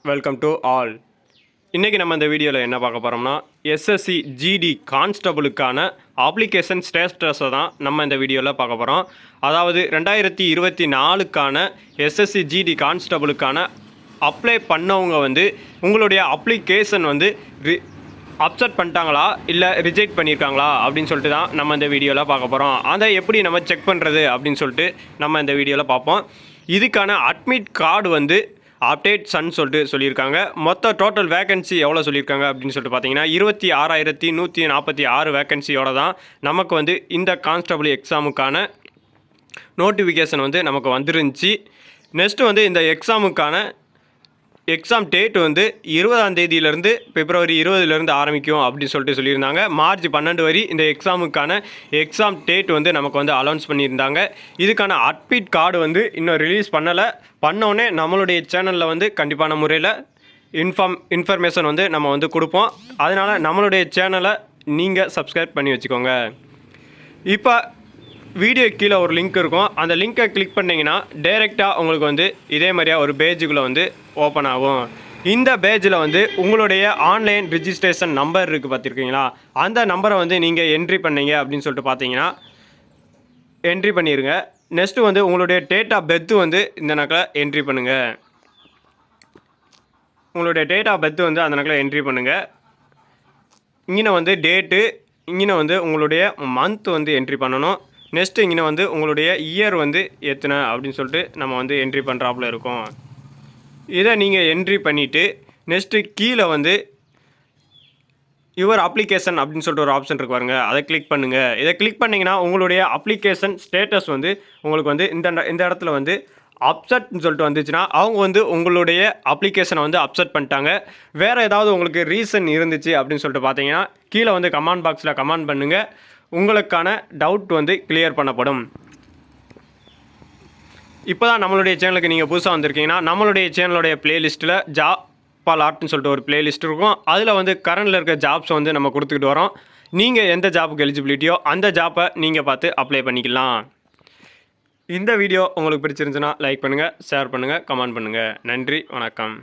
Welcome to all. இன்றைக்கி நம்ம இந்த வீடியோவில் என்ன பார்க்க போகிறோம்னா எஸ்எஸ்சி ஜிடி கான்ஸ்டபுளுக்கான அப்ளிகேஷன் ஸ்டேட்டஸை தான் நம்ம இந்த வீடியோவில் பார்க்க போகிறோம். அதாவது 2024க்கான எஸ்எஸ்சி ஜிடி கான்ஸ்டபுளுக்கான அப்ளை பண்ணவங்க உங்களுடைய அப்ளிகேஷன் அப்செட் பண்ணிட்டாங்களா இல்லை ரிஜெக்ட் பண்ணியிருக்காங்களா அப்படின்னு சொல்லிட்டு தான் நம்ம இந்த வீடியோவில் பார்க்க போகிறோம். அதை எப்படி நம்ம செக் பண்ணுறது அப்படின்னு சொல்லிட்டு நம்ம இந்த வீடியோவில் பார்ப்போம். இதுக்கான அட்மிட் கார்டு அப்டேட்ஸ்ன்னு சொல்லியிருக்காங்க. மொத்த டோட்டல் வேகன்சி எவ்வளோ சொல்லியிருக்காங்க அப்படின்னு சொல்லிட்டு பார்த்தீங்கன்னா 26,146 வேகன்சியோட தான் நமக்கு இந்த கான்ஸ்டபிள் எக்ஸாமுக்கான நோட்டிஃபிகேஷன் நமக்கு வந்துருந்துச்சு. நெக்ஸ்ட்டு இந்த எக்ஸாம் டேட் 20ஆம் தேதியிலேருந்து பிப்ரவரி 20லேருந்து ஆரம்பிக்கும் அப்படின்னு சொல்லியிருந்தாங்க. மார்ச் 12 வரை இந்த எக்ஸாம் டேட் நமக்கு அலௌன்ஸ் பண்ணியிருந்தாங்க. இதுக்கான அட்மிட் கார்டு இன்னும் ரிலீஸ் பண்ணோடனே நம்மளுடைய சேனலில் கண்டிப்பான முறையில் இன்ஃபர்மேஷன் நம்ம கொடுப்போம். அதனால் நம்மளுடைய சேனலை நீங்கள் சப்ஸ்கிரைப் பண்ணி வச்சுக்கோங்க. இப்போ வீடியோ கீழே ஒரு லிங்க் இருக்கும். அந்த லிங்க்கை கிளிக் பண்ணிங்கன்னா டைரெக்டாக உங்களுக்கு இதே மாதிரியாக ஒரு பேஜுக்குள்ளே ஓப்பன் ஆகும். இந்த பேஜில் உங்களுடைய ஆன்லைன் ரிஜிஸ்ட்ரேஷன் நம்பர் இருக்குது பார்த்துருக்கீங்களா, அந்த நம்பரை நீங்கள் என்ட்ரி பண்ணீங்க அப்படின்னு சொல்லிட்டு பார்த்தீங்கன்னா என்ட்ரி பண்ணிடுங்க. நெக்ஸ்ட்டு உங்களுடைய டேட் ஆஃப் பெர்த்து இந்த நக்கில் என்ட்ரி பண்ணுங்கள். உங்களுடைய டேட் ஆஃப் பெர்த்து அந்த நக்கில் என்ட்ரி பண்ணுங்கள். இங்கே டேட்டு, இங்கே உங்களுடைய மந்த் என்ட்ரி பண்ணணும். நெக்ஸ்ட்டு இங்கே உங்களுடைய இயர் எத்தனை அப்படின்னு சொல்லிட்டு நம்ம என்ட்ரி பண்ணுறாப்புல இருக்கும். இதை நீங்கள் என்ட்ரி பண்ணிவிட்டு நெக்ஸ்ட்டு கீழே யுவர் அப்ளிகேஷன் அப்படின்னு சொல்லிட்டு ஒரு ஆப்ஷன் இருக்கு பாருங்க, அதை கிளிக் பண்ணுங்கள். இதை கிளிக் பண்ணிங்கன்னா உங்களுடைய அப்ளிகேஷன் ஸ்டேட்டஸ் உங்களுக்கு இந்த இடத்துல அப்செட்னு சொல்லிட்டு வந்துச்சுன்னா அவங்க உங்களுடைய அப்ளிகேஷனை அப்செட் பண்ணிட்டாங்க. வேறு ஏதாவது உங்களுக்கு ரீசன் இருந்துச்சு அப்படின்னு சொல்லிட்டு பார்த்தீங்கன்னா கீழே கமெண்ட் பாக்ஸில் கமெண்ட் பண்ணுங்கள். உங்களுக்கான டவுட் கிளியர் பண்ணப்படும். இப்போ தான் நம்மளுடைய சேனலுக்கு நீங்கள் புதுசாக வந்திருக்கீங்கன்னா நம்மளுடைய சேனலுடைய ப்ளேலிஸ்ட்டில் ஜாப் ஆர்ட்னு சொல்லிட்டு ஒரு ப்ளேலிஸ்ட் இருக்கும். அதில் கரண்டில் இருக்க ஜாப்ஸ் நம்ம கொடுத்துக்கிட்டு வரோம். நீங்கள் எந்த ஜாப்புக்கு எலிஜிபிலிட்டியோ அந்த ஜாப்பை நீங்கள் பார்த்து அப்ளை பண்ணிக்கலாம். இந்த வீடியோ உங்களுக்கு பிடிச்சிருந்துச்சுன்னா லைக் பண்ணுங்கள், ஷேர் பண்ணுங்கள், கமெண்ட் பண்ணுங்கள். நன்றி, வணக்கம்.